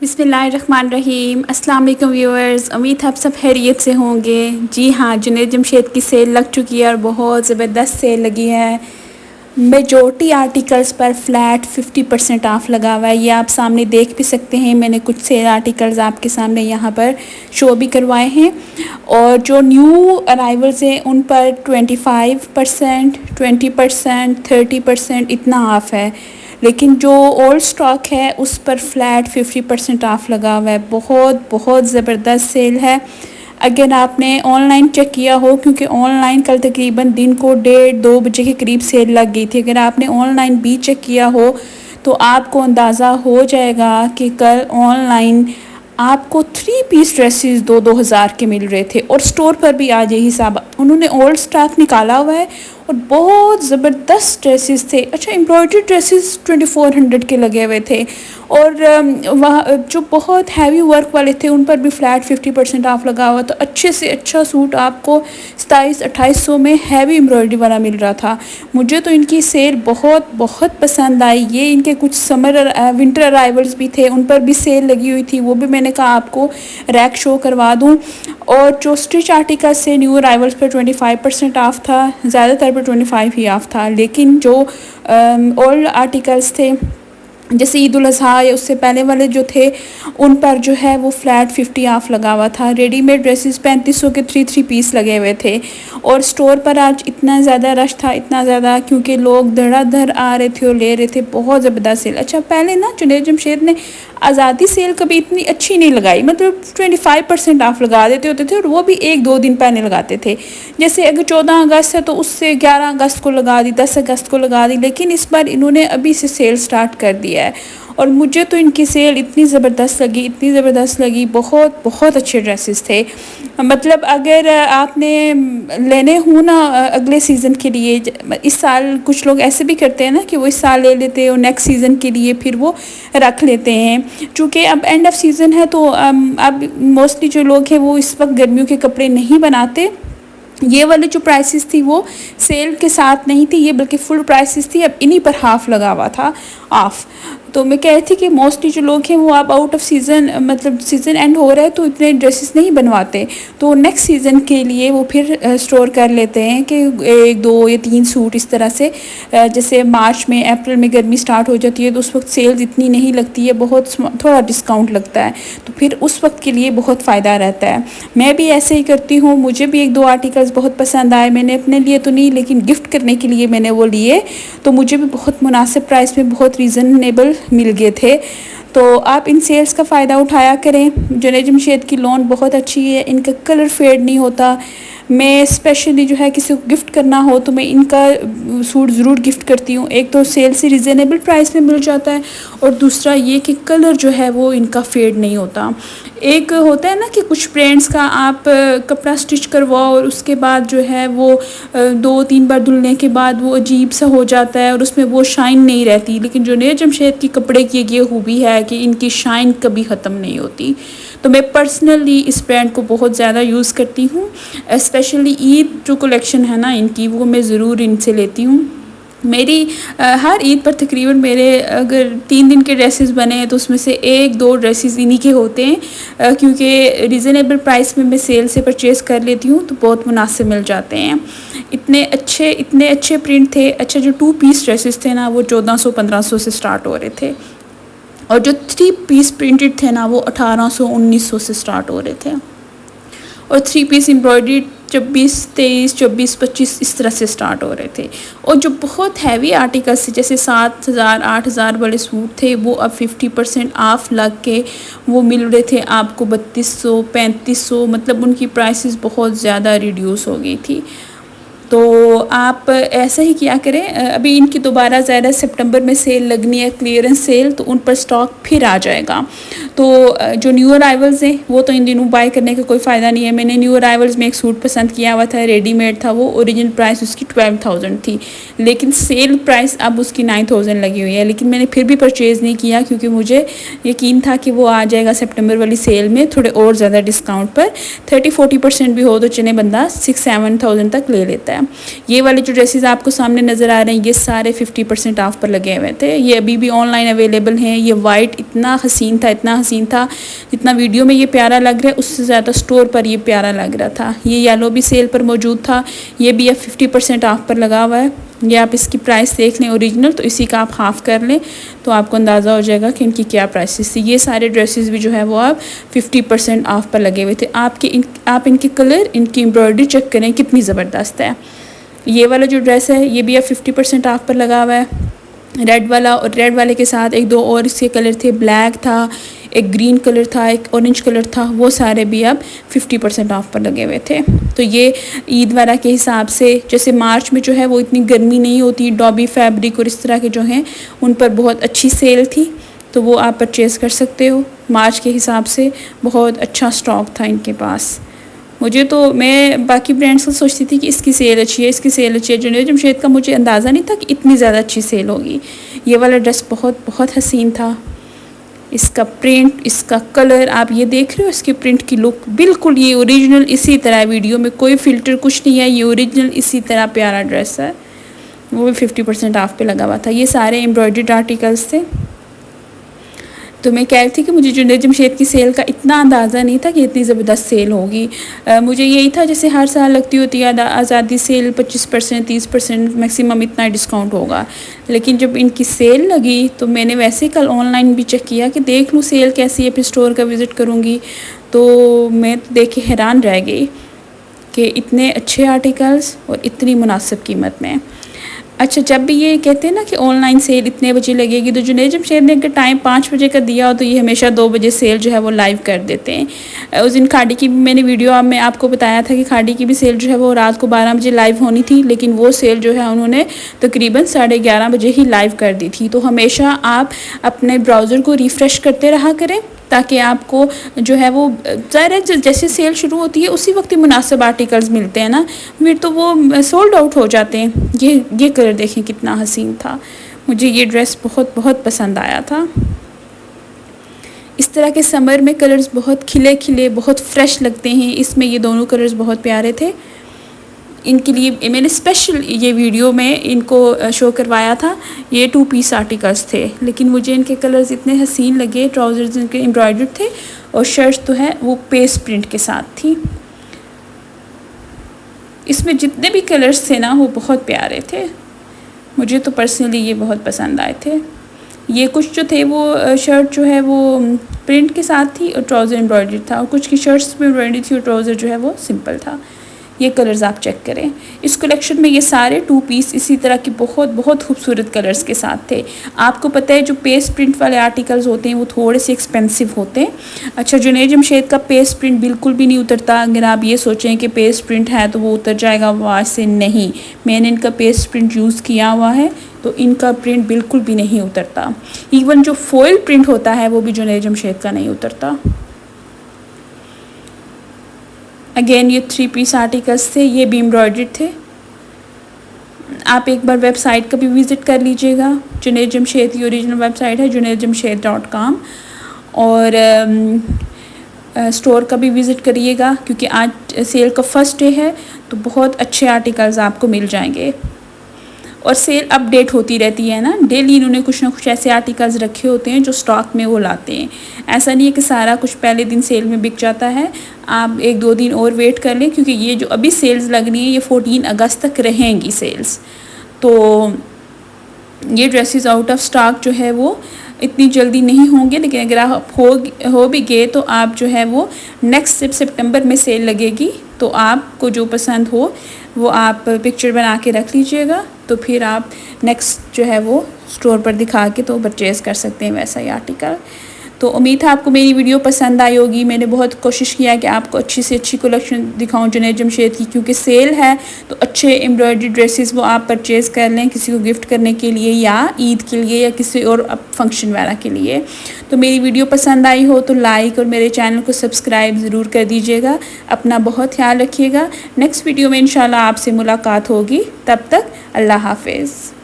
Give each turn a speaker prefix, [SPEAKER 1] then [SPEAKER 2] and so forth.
[SPEAKER 1] बिस्मिल्लाहिर्रहमानिर्रहीम। अस्सलाम वालेकुम व्यूअर्स, उम्मीद है आप सब खैरियत से होंगे। जी हाँ, जुनैद जमशेद की सेल लग चुकी है और बहुत ज़बरदस्त सेल लगी है। मेजॉरिटी आर्टिकल्स पर फ्लैट 50% ऑफ लगा हुआ है। ये आप सामने देख भी सकते हैं। मैंने कुछ सेल आर्टिकल्स आपके सामने यहाँ पर शो भी करवाए हैं। और जो न्यू अराइवल्स हैं उन पर 25%, 20%, 30% इतना ऑफ है। लेकिन जो ओल्ड स्टॉक है उस पर फ्लैट 50% ऑफ लगा हुआ है। बहुत ज़बरदस्त सेल है। अगर आपने ऑनलाइन चेक किया हो, क्योंकि ऑनलाइन कल तकरीबन दिन को 1:30-2 बजे के करीब सेल लग गई थी। अगर आपने ऑनलाइन भी चेक किया हो तो आपको अंदाज़ा हो जाएगा कि कल ऑनलाइन आपको 3 पीस ड्रेसेस 2-2 हज़ार के मिल रहे थे। और स्टोर पर भी आज यही हिसाब, उन्होंने ओल्ड स्टॉक निकाला हुआ है और बहुत ज़बरदस्त ड्रेसेस थे। अच्छा, एम्ब्रॉयडरी ड्रेसेस 2400 के लगे हुए थे। और वहाँ जो बहुत हैवी वर्क वाले थे उन पर भी फ्लैट 50% ऑफ लगा हुआ। तो अच्छे से अच्छा सूट आपको 2700-2800 में हैवी एम्ब्रॉयडरी वाला मिल रहा था। मुझे तो इनकी सेल बहुत पसंद आई। ये इनके कुछ विंटर अराइवल्स भी थे, उन पर भी सेल लगी हुई थी। वो भी मैंने कहा आपको रैक शो करवा दूँ। और जो स्टिच आर्टिकल्स से न्यू अराइवल्स पर 25% ऑफ था, ज़्यादातर पर 25 ही ऑफ था। लेकिन जो ओल्ड आर्टिकल्स थे जैसे ईद उल अज़हा या उससे पहले वाले जो थे उन पर जो है वो फ्लैट 50 ऑफ लगा हुआ था। रेडीमेड ड्रेसेस 3500 के 3 पीस लगे हुए थे। और स्टोर पर आज इतना ज़्यादा रश था, इतना ज़्यादा, क्योंकि लोग धड़ाधड़ आ रहे थे और ले रहे थे। बहुत ज़बरदस्त सेल। अच्छा, पहले ना जुनैद जमशेद ने आज़ादी सेल कभी इतनी अच्छी नहीं लगाई। मतलब 25% ऑफ लगा देते होते थे और वो भी 1-2 दिन पहले लगाते थे। जैसे अगर 14 अगस्त है तो उससे 11 अगस्त को लगा दी, 10 अगस्त को लगा दी। लेकिन इस बार इन्होंने अभी से सेल स्टार्ट कर दिया है। और मुझे तो इनकी सेल इतनी ज़बरदस्त लगी। बहुत अच्छे ड्रेसेस थे। मतलब अगर आपने लेने हो ना अगले सीज़न के लिए, इस साल कुछ लोग ऐसे भी करते हैं ना कि वो इस साल ले लेते हैं और नेक्स्ट सीज़न के लिए फिर वो रख लेते हैं। चूँकि अब एंड ऑफ सीज़न है तो अब मोस्टली जो लोग हैं वो इस वक्त गर्मियों के कपड़े नहीं बनाते। ये वाली जो प्राइसेस थी वो सेल के साथ नहीं थी, ये बल्कि फुल प्राइसेस थी। अब इन्हीं पर हाफ लगा हुआ था ऑफ। तो मैं कह रही थी कि मोस्टली जो लोग हैं वो अब आउट ऑफ सीज़न, मतलब सीज़न एंड हो रहा है तो इतने ड्रेसेस नहीं बनवाते। तो नेक्स्ट सीज़न के लिए वो फिर स्टोर कर लेते हैं कि 1, 2 या 3 सूट इस तरह से। जैसे मार्च में, अप्रैल में गर्मी स्टार्ट हो जाती है तो उस वक्त सेल्स इतनी नहीं लगती है, बहुत थोड़ा डिस्काउंट लगता है। तो फिर उस वक्त के लिए बहुत फ़ायदा रहता है। मैं भी ऐसे ही करती हूँ। मुझे भी 1-2 आर्टिकल्स बहुत पसंद आए। मैंने अपने लिए तो नहीं, लेकिन गिफ्ट करने के लिए मैंने वो लिए। तो मुझे भी बहुत मुनासिब प्राइस में बहुत रीज़नेबल मिल गए थे। तो आप इन सेल्स का फ़ायदा उठाया करें। जुनैद जमशेद की लॉन बहुत अच्छी है, इनका कलर फेड नहीं होता। मैं स्पेशली जो है किसी को गिफ्ट करना हो तो मैं इनका सूट ज़रूर गिफ्ट करती हूँ। एक तो सेल से रिजनेबल प्राइस में मिल जाता है और दूसरा ये कि कलर जो है वो इनका फेड नहीं होता। एक होता है ना कि कुछ ब्रांड्स का आप कपड़ा स्टिच करवाओ और उसके बाद जो है वो 2-3 बार धुलने के बाद वो अजीब सा हो जाता है और उसमें वो शाइन नहीं रहती। लेकिन जुनैद जमशेद की कपड़े की ये खूबी है कि इनकी शाइन कभी ख़त्म नहीं होती। तो मैं पर्सनली इस ब्रांड को बहुत ज़्यादा यूज़ करती हूँ। स्पेशली ईद जो कलेक्शन है ना इनकी, वो मैं ज़रूर इनसे लेती हूँ। मेरी हर ईद पर तकरीबन मेरे अगर 3 दिन के ड्रेसेस बने हैं तो उसमें से 1-2 ड्रेसेस इन्हीं के होते हैं, क्योंकि रिजनेबल प्राइस में मैं सेल से परचेज़ कर लेती हूँ तो बहुत मुनासिब मिल जाते हैं। इतने अच्छे प्रिंट थे। अच्छा, जो 2 पीस ड्रेसेस थे ना वो 1400-1500 से स्टार्ट हो रहे थे और जो 3 पीस प्रिंटेड थे ना वो 1800-1900 से स्टार्ट हो रहे थे। और 3 पीस एम्ब्रॉयडरी 24-23, 24-25 इस तरह से स्टार्ट हो रहे थे। और जो बहुत हैवी आर्टिकल्स थे जैसे 7,000-8,000 वाले सूट थे वो अब 50% ऑफ लग के वो मिल रहे थे आपको 3200-3500। मतलब उनकी प्राइसेस बहुत ज़्यादा रिड्यूस हो गई थी। तो आप ऐसा ही किया करें। अभी इनकी दोबारा ज़्यादा सितंबर में सेल लगनी है, क्लियरेंस सेल, तो उन पर स्टॉक फिर आ जाएगा। तो जो न्यू अराइवल्स हैं वो तो इन दिनों बाय करने का कोई फ़ायदा नहीं है। मैंने न्यू अराइवल्स में एक सूट पसंद किया हुआ था, रेडीमेड था वो। ओरिजिनल प्राइस उसकी 12,000 थी, लेकिन सेल प्राइस अब उसकी 9,000 लगी हुई है। लेकिन मैंने फिर भी परचेज़ नहीं किया क्योंकि मुझे यकीन था कि वो आ जाएगा सितंबर वाली सेल में थोड़े और ज़्यादा डिस्काउंट पर। 30-40% भी हो तो चले बंदा 6-7,000 तक ले लेता है। है। ये वाले जो ड्रेसेस आपको सामने नज़र आ रहे हैं ये सारे 50% ऑफ पर लगे हुए थे। ये अभी भी ऑनलाइन अवेलेबल हैं। ये वाइट इतना हसीन था, इतना हसीन था, जितना वीडियो में ये प्यारा लग रहा है उससे ज़्यादा स्टोर पर ये प्यारा लग रहा था। ये येलो भी सेल पर मौजूद था, ये भी अब 50% ऑफ पर लगा हुआ है। ये आप इसकी प्राइस देख लें ओरिजिनल, तो इसी का आप हाफ़ कर लें तो आपको अंदाज़ा हो जाएगा कि इनकी क्या प्राइसेस थी। ये सारे ड्रेसेस भी जो है वो आप 50% ऑफ पर लगे हुए थे। आप इनके कलर, इनकी एम्ब्रॉयडरी चेक करें कितनी ज़बरदस्त है। ये वाला जो ड्रेस है ये भी अब 50% ऑफ पर लगा हुआ है, रेड वाला, और रेड वाले के साथ एक दो और इसके कलर थे, ब्लैक था, एक ग्रीन कलर था, एक ऑरेंज कलर था, वो सारे भी अब 50% ऑफ पर लगे हुए थे। तो ये ईद वाला के हिसाब से, जैसे मार्च में जो है वो इतनी गर्मी नहीं होती, डॉबी फैब्रिक और इस तरह के जो हैं उन पर बहुत अच्छी सेल थी, तो वो आप परचेज़ कर सकते हो। मार्च के हिसाब से बहुत अच्छा स्टॉक था इनके पास। मुझे तो, मैं बाकी ब्रांड्स को सोचती थी कि इसकी सेल अच्छी है, इसकी सेल अच्छी है। जुनैद जमशेद का मुझे अंदाज़ा नहीं था कि इतनी ज़्यादा अच्छी सेल होगी। ये वाला ड्रेस बहुत बहुत हसीन था। इसका प्रिंट, इसका कलर, आप ये देख रहे हो, इसके प्रिंट की लुक बिल्कुल ये ओरिजिनल इसी तरह, वीडियो में कोई फ़िल्टर कुछ नहीं है, ये ओरिजिनल इसी तरह प्यारा ड्रेस है। वो भी 50% ऑफ पे लगा हुआ था। ये सारे एम्ब्रॉयडर्ड आर्टिकल्स थे। तो मैं कह रही थी कि मुझे जुनैद जमशेद की सेल का इतना अंदाज़ा नहीं था कि इतनी ज़बरदस्त सेल होगी। मुझे यही था जैसे हर साल लगती होती है आज़ादी सेल, 25% 30% मैक्सिमम इतना डिस्काउंट होगा। लेकिन जब इनकी सेल लगी तो मैंने वैसे कल ऑनलाइन भी चेक किया कि देख लूँ सेल कैसी है, फिर स्टोर का विज़िट करूँगी। तो मैं तो देख के हैरान रह गई कि इतने अच्छे आर्टिकल्स और इतनी मुनासिब कीमत में। अच्छा, जब भी ये कहते हैं ना कि ऑनलाइन सेल इतने बजे लगेगी, तो जुनैद जमशेद ने अगर टाइम 5 बजे का दिया हो तो ये हमेशा 2 बजे सेल जो है वो लाइव कर देते हैं। उस दिन खाड़ी की भी मैंने वीडियो में आपको बताया था कि खाड़ी की भी सेल जो है वो रात को 12 बजे लाइव होनी थी, लेकिन वो सेल जो है उन्होंने तकरीबन 11:30 बजे ही लाइव कर दी थी। तो हमेशा आप अपने ब्राउज़र को रिफ़्रेश करते रहा करें ताकि आपको जो है वो ज़ाहिर जैसे सेल शुरू होती है उसी वक्त ही मुनासिब आर्टिकल्स मिलते हैं ना, फिर तो वो सोल्ड आउट हो जाते हैं। ये कलर देखें कितना हसीन था, मुझे ये ड्रेस बहुत बहुत पसंद आया था। इस तरह के समर में कलर्स बहुत खिले खिले, बहुत फ्रेश लगते हैं। इसमें ये दोनों कलर्स बहुत प्यारे थे। इनके लिए मैंने स्पेशल ये वीडियो में इनको शो करवाया था। ये 2 पीस आर्टिकल्स थे, लेकिन मुझे इनके कलर्स इतने हसीन लगे। ट्राउज़र्स इनके एम्ब्रॉयडर्ड थे और शर्ट्स तो है वो पेस्ट प्रिंट के साथ थी। इसमें जितने भी कलर्स थे ना वो बहुत प्यारे थे। मुझे तो पर्सनली ये बहुत पसंद आए थे। ये कुछ जो थे वो शर्ट जो है वो प्रिंट के साथ थी और ट्राउज़र एम्ब्रॉयडर्ड था, और कुछ की शर्ट्स में एम्ब्रॉयडरी थी और ट्राउज़र जो है वो सिंपल था। ये कलर्स आप चेक करें। इस कलेक्शन में ये सारे 2 पीस इसी तरह की बहुत बहुत खूबसूरत कलर्स के साथ थे। आपको पता है जो पेस्ट प्रिंट वाले आर्टिकल्स होते हैं वो थोड़े से एक्सपेंसिव होते हैं। अच्छा, जुनैद जमशेद का पेस्ट प्रिंट बिल्कुल भी नहीं उतरता। अगर आप ये सोचें कि पेस्ट प्रिंट है तो वो उतर जाएगा, वहाँ से नहीं। मैंने इनका पेस्ट प्रिंट यूज़ किया हुआ है तो इनका प्रिंट बिल्कुल भी नहीं उतरता। इवन जो फॉइल प्रिंट होता है वो भी जुनैद जमशेद का नहीं उतरता। अगेन ये 3 पीस आर्टिकल्स थे, ये भी एम्ब्रॉयडर्ड थे। आप एक बार वेबसाइट का भी विज़िट कर लीजिएगा। जुनैद जमशेद की ओरिजिनल वेबसाइट है junaidjamshed.com, और स्टोर का भी विज़िट करिएगा क्योंकि आज सेल का फर्स्ट डे है तो बहुत अच्छे आर्टिकल्स आपको मिल जाएंगे। और सेल अपडेट होती रहती है ना, डेली इन्होंने कुछ ना कुछ ऐसे आर्टिकल्स रखे होते हैं जो स्टॉक में वो लाते हैं। ऐसा नहीं है कि सारा कुछ पहले दिन सेल में बिक जाता है। आप 1-2 दिन और वेट कर लें क्योंकि ये जो अभी सेल्स लग रही हैं ये 14 अगस्त तक रहेंगी सेल्स। तो ये ड्रेसेस आउट ऑफ स्टॉक जो है वो इतनी जल्दी नहीं होंगे, लेकिन अगर आप हो भी गए तो आप जो है वो नेक्स्ट सितंबर में सेल लगेगी, तो आपको जो पसंद हो वो आप पिक्चर बना के रख लीजिएगा, तो फिर आप नेक्स्ट जो है वो स्टोर पर दिखा के तो परचेज़ कर सकते हैं वैसा ही आर्टिकल। तो उम्मीद है आपको मेरी वीडियो पसंद आई होगी। मैंने बहुत कोशिश किया कि आपको अच्छी से अच्छी कलेक्शन दिखाऊं जुनैद जमशेद की, क्योंकि सेल है तो अच्छे एम्ब्रॉयडरी ड्रेसेस वो आप परचेज़ कर लें किसी को गिफ्ट करने के लिए या ईद के लिए या किसी और फंक्शन वगैरह के लिए। तो मेरी वीडियो पसंद आई हो तो लाइक और मेरे चैनल को सब्सक्राइब ज़रूर कर दीजिएगा। अपना बहुत ख्याल रखिएगा। नेक्स्ट वीडियो में इंशाल्लाह आपसे मुलाकात होगी। तब तक अल्लाह हाफिज़।